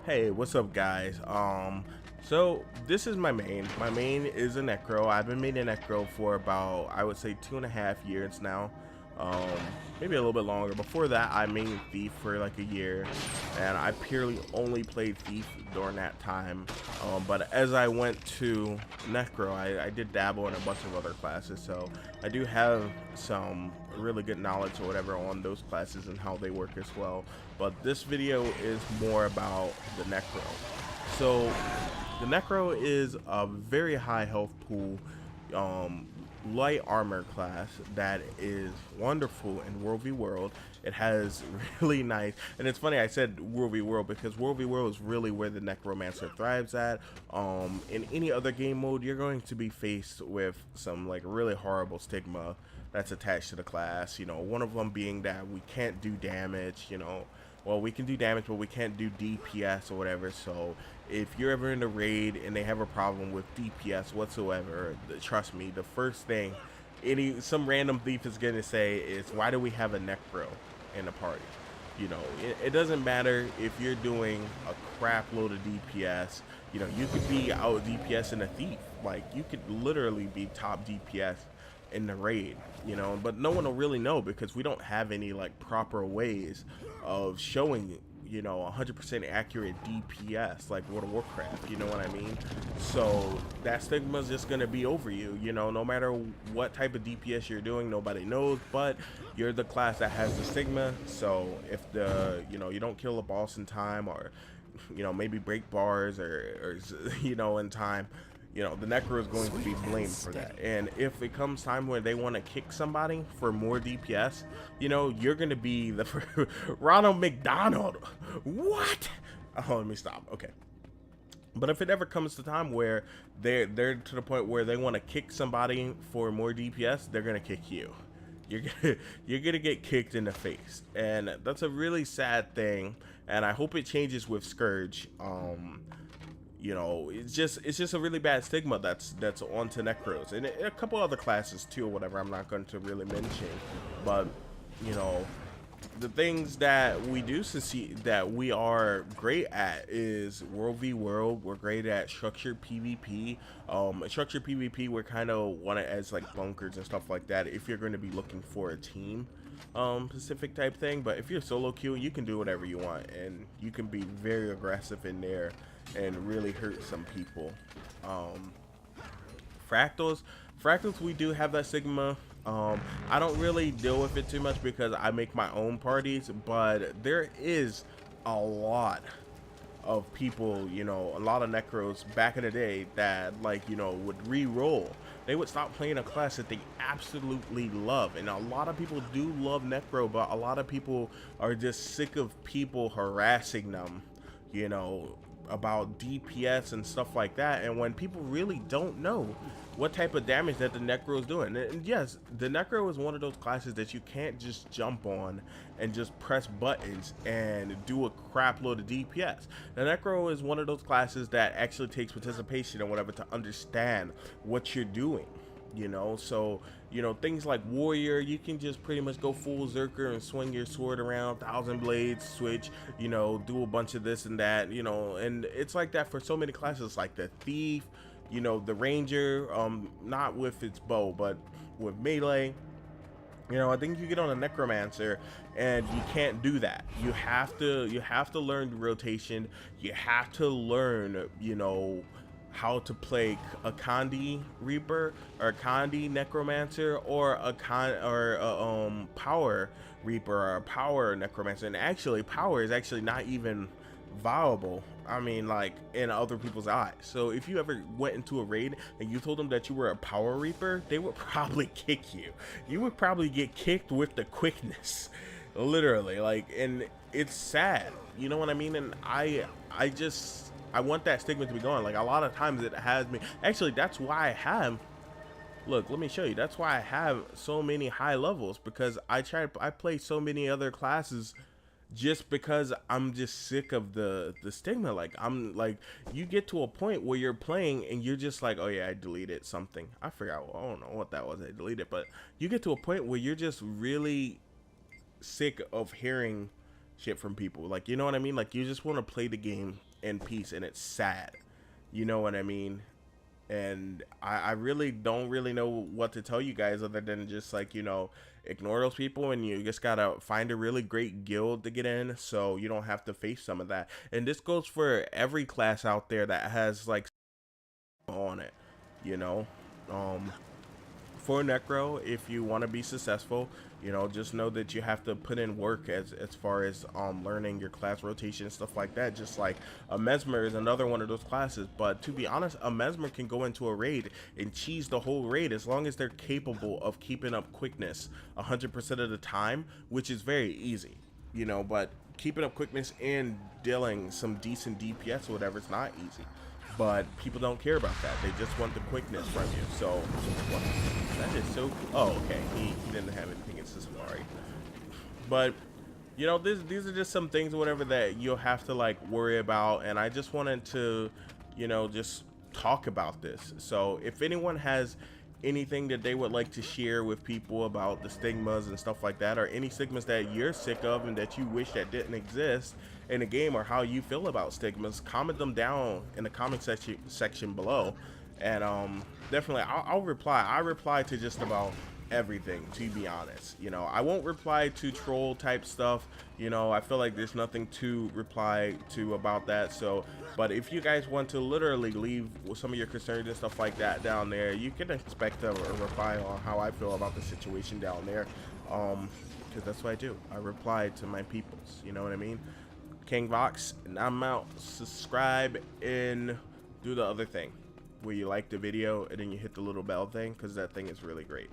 Hey, what's up, guys? So this is my main. My main is a Necro. I've been making a Necro for about, I would say, 2.5 years now. Um, Maybe a little bit longer. Before that, I mained Thief for like a year, and I purely only played Thief during that time. But as I went to Necro, I did dabble in a bunch of other classes, so I do have some really good knowledge or whatever on those classes and how they work as well. But this video is more about the Necro. So the Necro is a very high health pool, um, light armor class that is wonderful in World v World. It has really nice, and it's funny I said World v World because World v World is really where the Necromancer thrives at. In any other game mode, you're going to be faced with some like really horrible stigma that's attached to the class. You know, one of them being that we can't do damage. Well, we can do damage, but we can't do DPS or whatever. So if you're ever in a raid and they have a problem with DPS whatsoever, trust me, the first thing some random thief is gonna say is, why do we have a Necro in the party? It doesn't matter if you're doing a crap load of DPS. You could be out DPS in a thief. Like, you could literally be top DPS in the raid, but no one will really know because we don't have any like proper ways of showing 100% accurate DPS like World of Warcraft. You know what I mean? So that stigma is just gonna be over you. No matter what type of DPS you're doing, nobody knows, but you're the class that has the stigma. So if you don't kill a boss in time, or maybe break bars, or in time, the Necro is going to be blamed for that. And if it comes time where they want to kick somebody for more DPS, you're going to be the Ronald McDonald. What? Oh, let me stop. Okay. But if it ever comes to time where they're to the point where they want to kick somebody for more DPS, they're going to kick you. You're gonna get kicked in the face, and that's a really sad thing. And I hope it changes with Scourge. It's just a really bad stigma that's onto Necros, and a couple other classes too, or whatever. I'm not going to really mention, but the things that we do see that we are great at is World v World. We're great at structured PvP. Structured PvP, we're kind of want it as like bunkers and stuff like that if you're going to be looking for a team specific type thing. But if you're solo queue, you can do whatever you want, and you can be very aggressive in there and really hurt some people. Fractals, we do have that stigma. I don't really deal with it too much because I make my own parties, but there is a lot of people, a lot of Necros back in the day that would re-roll. They would stop playing a class that they absolutely love, and a lot of people do love Necro, but a lot of people are just sick of people harassing them, about DPS and stuff like that. And when people really don't know what type of damage that the Necro is doing, and yes, the Necro is one of those classes that you can't just jump on and just press buttons and do a crap load of DPS. The Necro is one of those classes that actually takes participation and whatever to understand what you're doing. So things like warrior, you can just pretty much go full Zerker and swing your sword around, 1,000 blades, switch, do a bunch of this and that, and it's like that for so many classes, like the thief, the ranger, not with its bow, but with melee. I think you get on a necromancer and you can't do that. You have to learn rotation. You have to learn, how to play a Kandi Reaper or a Kandi Necromancer, or a Power Reaper or a Power Necromancer. And actually, Power is actually not even viable, I mean, like, in other people's eyes. So if you ever went into a raid and you told them that you were a Power Reaper, they would probably kick you. You would probably get kicked with the quickness, literally. Like, and it's sad, you know what I mean? And I want that stigma to be gone. Like, a lot of times it has me. Actually, that's why I have. Look, let me show you. That's why I have so many high levels, because I play so many other classes just because I'm just sick of the stigma. Like, I'm like, you get to a point where you're playing and you're just like, oh yeah, I deleted something. I forgot. I don't know what that was. I deleted, but you get to a point where you're just really sick of hearing shit from people. Like, you know what I mean? Like, you just want to play the game in peace, and it's sad. You know what I mean? And I really don't really know what to tell you guys other than just like, you know, ignore those people, and you just gotta find a really great guild to get in so you don't have to face some of that. And this goes for every class out there that has like on it, you know. um for Necro, if you want to be successful, you know, just know that you have to put in work as far as learning your class rotation and stuff like that. Just like a Mesmer is another one of those classes, but to be honest, a Mesmer can go into a raid and cheese the whole raid as long as they're capable of keeping up quickness 100% of the time, which is very easy, you know. But keeping up quickness and dealing some decent DPS or whatever, it's not easy. But people don't care about that. They just want the quickness from you. So what, that is so. Oh, okay. He didn't have anything in Safari. But you know, these are just some things or whatever that you'll have to like worry about. And I just wanted to, you know, just talk about this. So if anyone has anything that they would like to share with people about the stigmas and stuff like that, or any stigmas that you're sick of and that you wish that didn't exist in the game, or how you feel about stigmas, comment them down in the comment section below. And definitely I'll reply. I reply to just about everything, to be honest. You know, I won't reply to troll type stuff. You know, I feel like there's nothing to reply to about that. So but if you guys want to literally leave some of your concerns and stuff like that down there, you can expect a reply on how I feel about the situation down there, because that's what I do. I reply to my peoples, you know what I mean. King Vox, and I'm out. Subscribe and do the other thing where you like the video and then you hit the little bell thing, because that thing is really great.